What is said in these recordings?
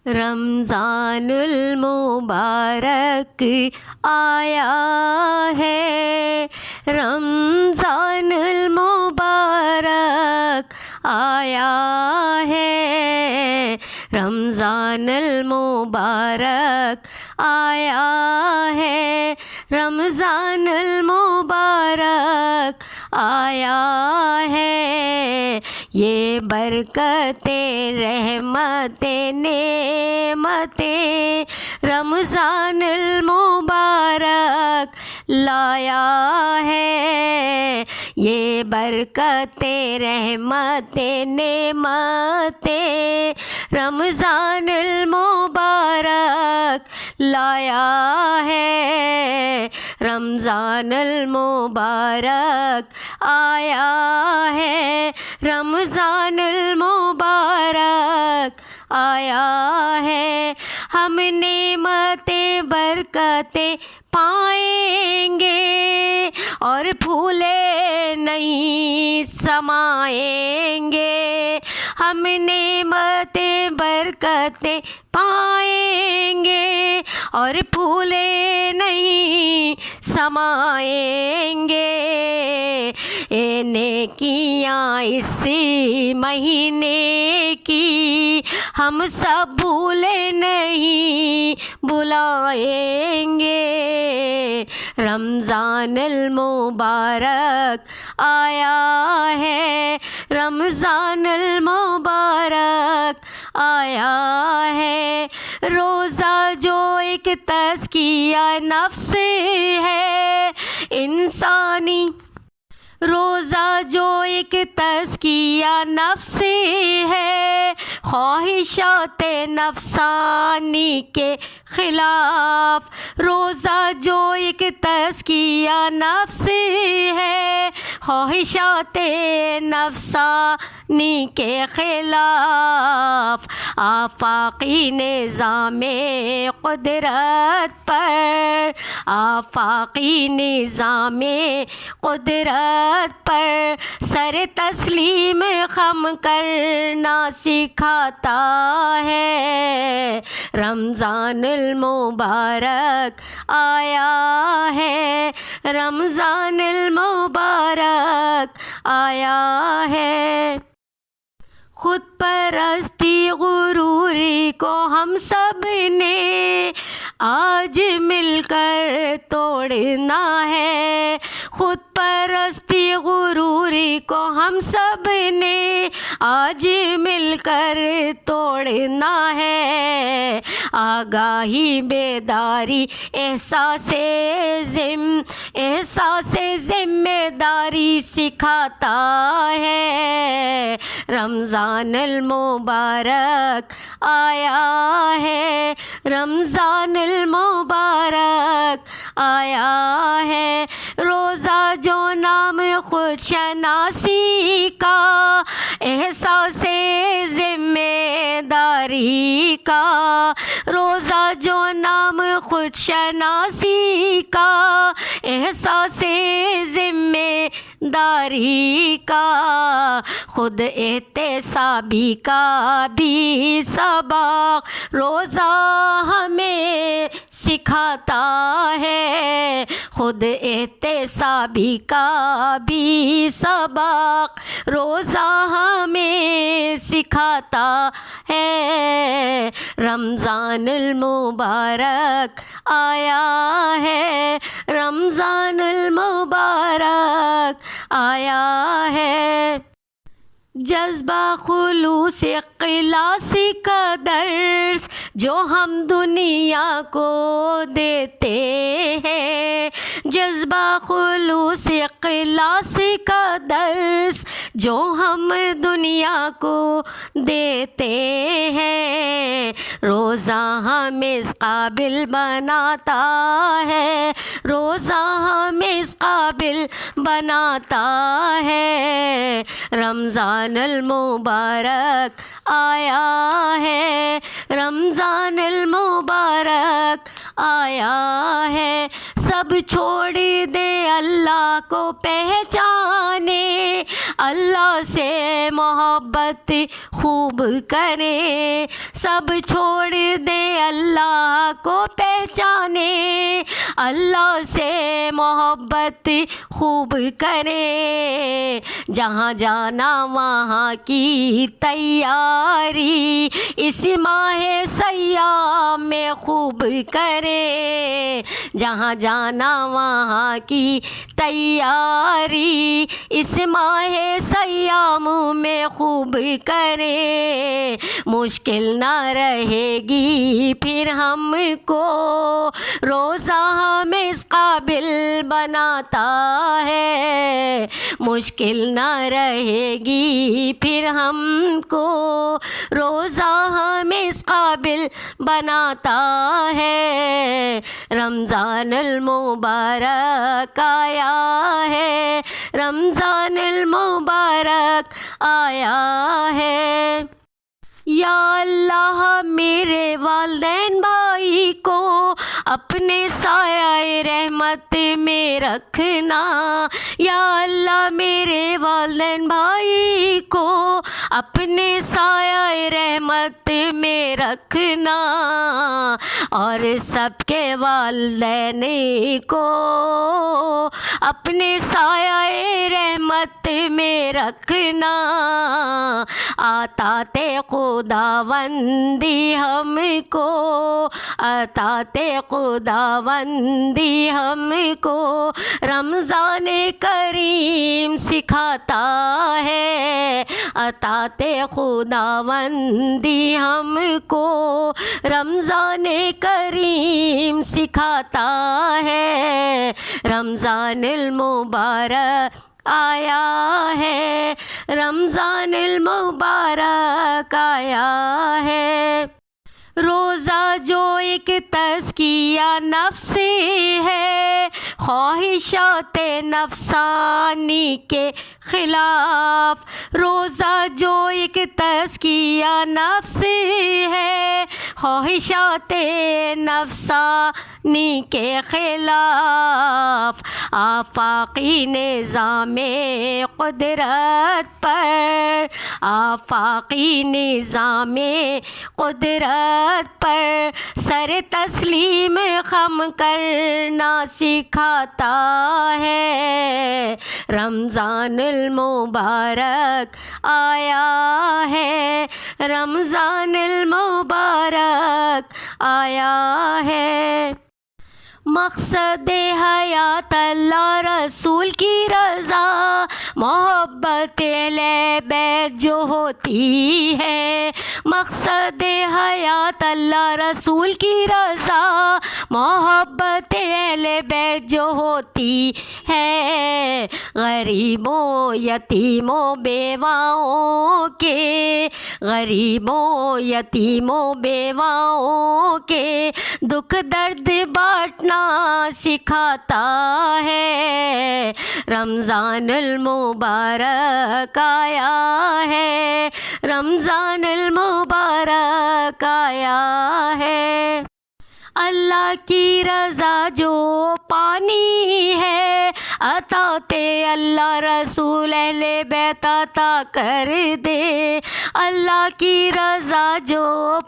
रमज़ानुल मुबारक आया है, रमज़ानुल मुबारक आया है, रमज़ानुल मुबारक आया है, रमज़ानुल मुबारक आया है। ये बरकतें रहमतें नेमतें रमज़ानुल मुबारक लाया है। ये बरकतें रहमतें नेमतें रमज़ानुल मुबारक लाया है। रमज़ानुल मुबारक आया है, रमज़ानुल मुबारक आया है। हम नेमतें बरकतें पाएंगे और फूले नहीं समाएंगे। हम नेमतें बरकतें पाएंगे और फूले नहीं समाएंगे। ए नेकियां इसी महीने की हम सब भूले नहीं बुलाएंगे। रमज़ानुल मुबारक आया है, रमज़ानुल मुबारक आया है। रोज़ा जो एक तज़किया नफ्स है इंसानी, रोज़ा जो एक तज़किया नफ्स है, ख्वाहिशात नफसानी के ख़िलाफ़। रोज़ा जो एक तज़किया नफ्स है, ख्वाहिशात नफसानी के ख़िलाफ़। आफ़ाक़ी निज़ामे क़ुदरत पर, आफ़ाक़ी निज़ामे क़ुदरत पर सर तस्लीम खम करना सिखाता है। रमज़ानुल मुबारक आया है, रमज़ानुल मुबारक आया है। खुद परस्ती गुरूरी को हम सब ने आज मिलकर तोड़ना है। खुद परस्ती गुरूरी को हम सब ने आज मिलकर तोड़ना है। आगाही बेदारी एहसासे ज़िम्मेदारी सिखाता है। रमज़ानुल मुबारक आया है, रमज़ानुल मुबारक आया है। रोज़ा जो नाम खुद शनासी का, एहसासे ज़िम्मेदारी का। रोज़ा जो नाम खुद शनासी का, एहसासे ज़िम्मेदारी का। खुद एहतेसाबी का भी सबक रोज़ा हमें सिखाता है। खुद एहतेसाबी का भी सबक रोज़ा हमें सिखाता है। रमज़ानुल मुबारक आया है, रमज़ानुल मुबारक आया है। जज्बा खुलूस इख़लासी का दर्स जो हम दुनिया को देते हैं। जज्बा खुलूस इख़लासी का दर्स जो हम दुनिया को देते हैं। रोज़ा हमें इस काबिल बनाता है, रोज़ा हमें इस काबिल बनाता है। रमज़ानुल मुबारक आया है, रमज़ानुल मुबारक आया है। सब छोड़ दे अल्लाह को पहचाने, अल्लाह से मोहब्बत खूब करें, सब छोड़ दे अल्लाह को पहचाने, अल्लाह से मोहब्बत खूब करें, जहाँ जाना वहाँ की तैयारी इस माह सयाम में खूब करें, जहाँ जाना वहाँ की तैयारी इस माह सयाम में खूब करें, मुश्किल ना रहेगी फिर हमको, रोज़ा हमें इस काबिल बनाता है, मुश्किल ना रहेगी फिर हमको, रोज़ा हमें इस काबिल बनाता है, रमज़ान अल मुबारक आया है, रमज़ान अल मुबारक आया है। या अल्लाह मेरे वालिदैन भाई को अपने साया रहमत में रखना, या अल्लाह मेरे वालिदैन भाई को अपने साया रहमत में रखना, और सबके वालिदैन को अपने साया रहमत में रखना, आताते खुदावंदी हमको, आताते खुदावंदी हमको रमज़ान करीम सिखाता है, अताते खुदावंदी हमको रमज़ान करीम सिखाता है, रमज़ान मुबारक आया है, रमज़ान मुबारक आया है। रोज़ा जो एक तज़किया नफ्स है, ख्वाहिशात नफसानी के ख़िलाफ़, रोज़ा जो एक तज़किया नफ्स है, ख्वाहिशात नफसानी के ख़िलाफ़, आफाकी निज़ाम क़ुदरत पर, आफाकी निज़ाम क़ुदरत पर सर तस्लीम खम करना सिखाता है, रमज़ान मुबारक आया है, रमज़ान मुबारक आया है। मकसद हयात अल्लाह रसूल की रज़ा, मोहब्बत अहले बैत जो होती है, मकसद हयात अल्लाह रसूल की रज़ा, मोहब्बत अहले बैत जो होती है, गरीबों यतीमों बेवाओं के, गरीबों यतीमों बेवाओं के दुख दर्द बांटना सिखाता है, रमज़ान मुबारक आया है, रमज़ान मुबारक आया है। अल्लाह की रज़ा जो पानी है, अताते अल्लाह रसूल अहले बैत अता कर दे, अल्लाह की रज़ा जो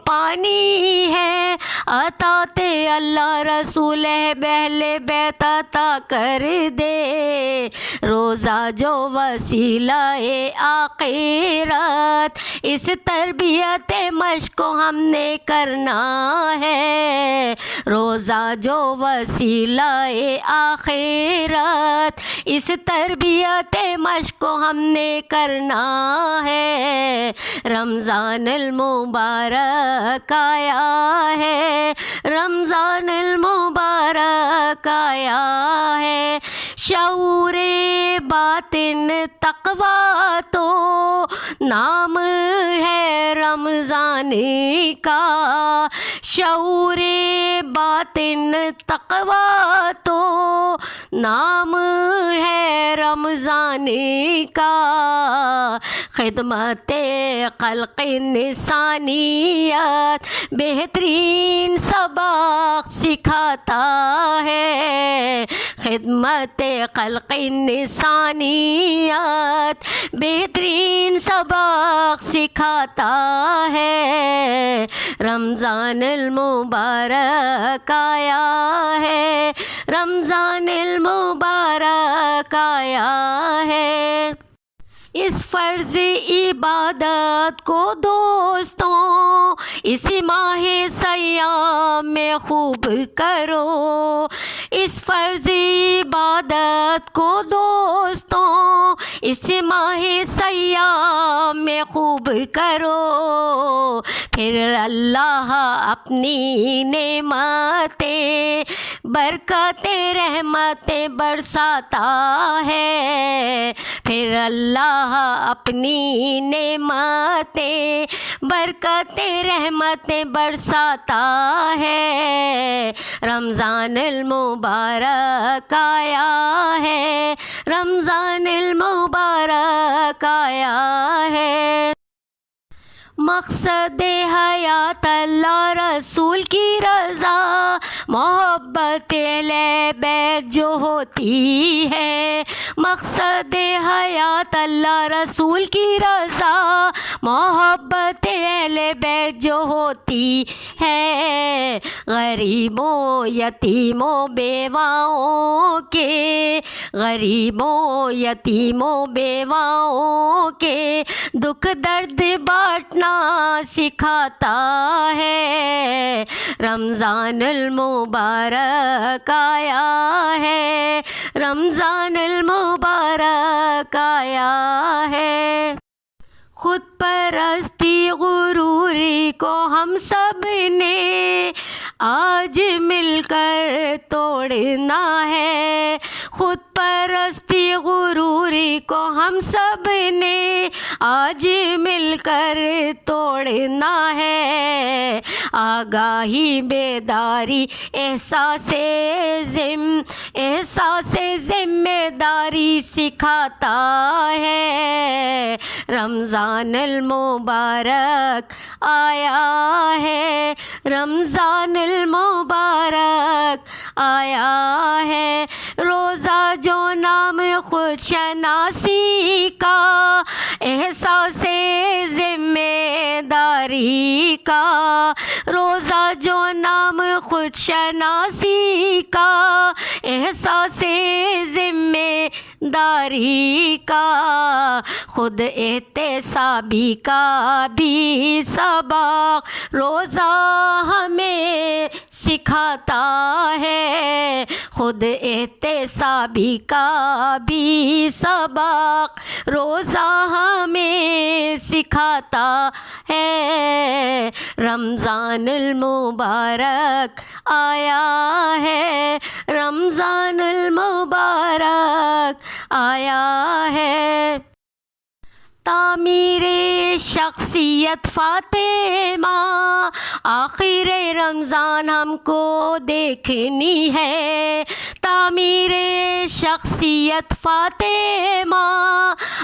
पानी है, अताते अल्लाह रसूल अहले बैत अता कर दे, रोज़ा जो वसीला आखिरत, इस तरबियत मश्क को हमने करना है, रोज़ा जो वसीला आखिरत, इस तरबियत मश्क को हमने करना है, रमज़ान मुबारक आया है, रमज़ान मुबारक आया है। शऊरे बातिन तक़वा तो नाम है रमज़ान का, शऊरे बातिन तक़वा तो नाम है रमज़ान का, खिदमत खल्क़ इंसानियत बेहतरीन सबक सिखाता है, खिदमत खल्क़ इंसानियत बेहतरीन सबक सिखाता है। रमज़ानुल मुबारक आया है, रमज़ानुल मुबारक आया है। इस फ़र्ज़ इबादत को दोस्तों इस माह सयाम में खूब करो। इस फ़र्ज़ इबादत को दोस्तों इस माह सयाम में खूब करो। फिर अल्लाह अपनी नेमतें बरकतें रहमतें बरसाता है। फिर अल्लाह अपनी नेमतें बरकतें रहमतें बरसाता है। रमज़ानुल मुबारक आया है, रमज़ानुल मुबारक आया है। मकसद हयात अल्लाह रसूल की रज़ा मोहब्बत अहले बैत जो होती है। मकसद हयात अल्लाह रसूल की रज़ा मोहब्बत अहले बैत जो होती है। गरीबों यतीमों बेवाओं के, गरीबों यतीमों बेवाओं के दुख दर्द बांटना सिखाता है। रमज़ानुल मुबारक आया है, रमज़ानुल मुबारक आया है। खुद परस्ती गुरूरी को हम सब ने आज मिलकर तोड़ना है। खुद परस्ती गुरूरी को हम सब ने आज मिलकर तोड़ना है। आगाही बेदारी एहसासे जिम्मेदारी सिखाता है। रमज़ानुल मुबारक आया है, रमज़ानुल मुबारक आया है। रोज़ा जो नाम खुद शनासी का, एहसासे जिम्मेदारी का। रोज़ा जो नाम खुद शनासी का, एहसासे जिम्मेदारी का। खुद एहतेसाबी का भी सबक रोज़ा हमें सिखाता है। खुद एहतेसाबी का भी सबक रोज़ा हमें सिखाता है। रमज़ानुल मुबारक आया है, रमज़ानुल मुबारक आया है। तामीरे शख्सियत फ़ातिमा आखिर रमज़ान हमको देखनी है। तामीरे शख्सियत फ़ातिमा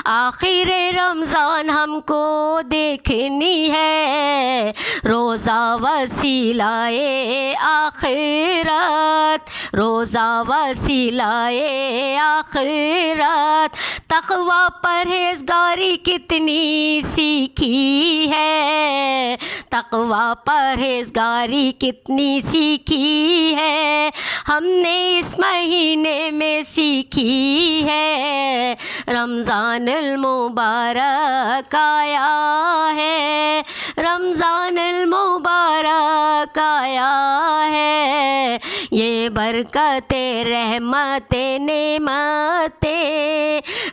आखिर रमज़ान हमको देखनी है। रोज़ा वसीलाए आखिरत, रोज़ा वसीलाए आखिरत। तक़वा परहेज़गारी कितनी सीखी है, तक़वा परहेज़गारी कितनी सीखी है। हमने इस महीने में सीखी है। रमज़ानुल मुबारक आया है, रमज़ानुल मुबारक आया है। ये बरकतें रहमतें नेमतें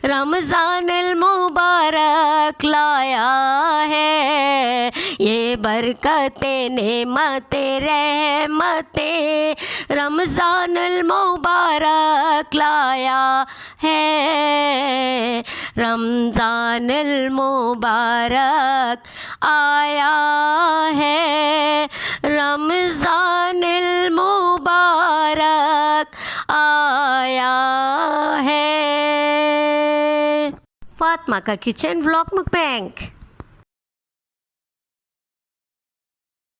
रमज़ानुल मुबारक लाया है। ये बरकतें नेमतें रहमतें रमज़ानुल मुबारक लाया है। रमज़ानुल मुबारक आया है, रमज़ानुल मुबारक आया है। फातिमा का किचन व्लॉग मुकबैंग।